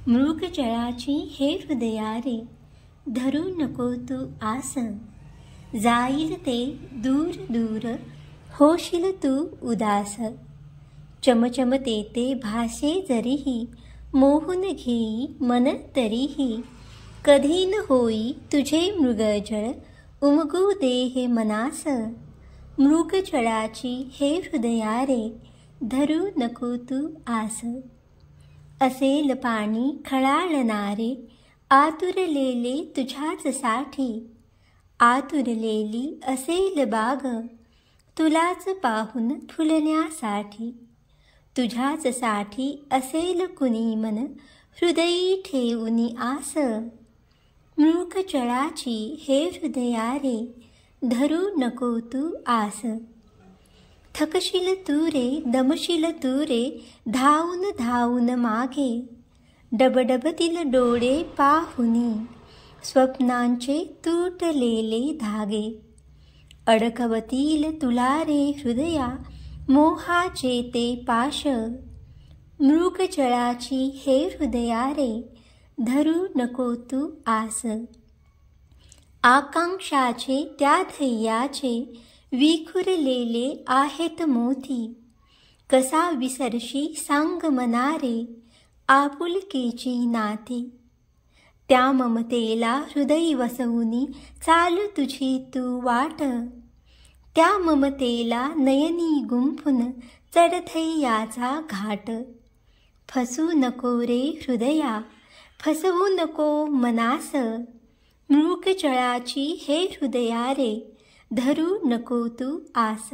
मृगजळाची हे हृदया रे, धरू नको तू आस. जाईल ते दूर दूर, होशील तू उदास. चमचमते ते भासे जरीही, मोहून घेई मन तरीही. कधी न होई तुझे मृगजळ, उमगू दे हे मनास. मृगजळाची हे हृदया रे, धरू नको तू आस. असेल पाणी खळाळणारे, आतुरलेले तुझ्याच साठी. आतुरलेली असेल बाग, तुलाच पाहून फुलण्यासाठी. तुझ्याच साठी असेल कुणी मन, हृदयी ठेवूनी आस. मृगजळाची हे हृदया रे, धरू नको तू आस. थकशील तू रे, दमशील तू रे, धावून धावून मागे. डबडबतील डोळे पाहुनी, स्वप्नांचे तुटलेले धागे. अडकवतील तुला रे हृदया, मोहाचे ते पाश. मृगजळाची हे हृदया रे, धरू नको तू आस. आकांक्षाचे त्या ध्येयाचे, विखुरलेले आहेत मोती. कसा विसरशी सांग मना रे, आपुलकीची नाती. त्या ममतेला हृदयी वसवूनी, चाल तुझी तू वाट. त्या ममतेला नयनी गुंफून, चढथैयाचा घाट. फसू नको रे हृदया, फसवू नको मनास. मृगजळाची हे हृदया रे, धरू नको तू आस.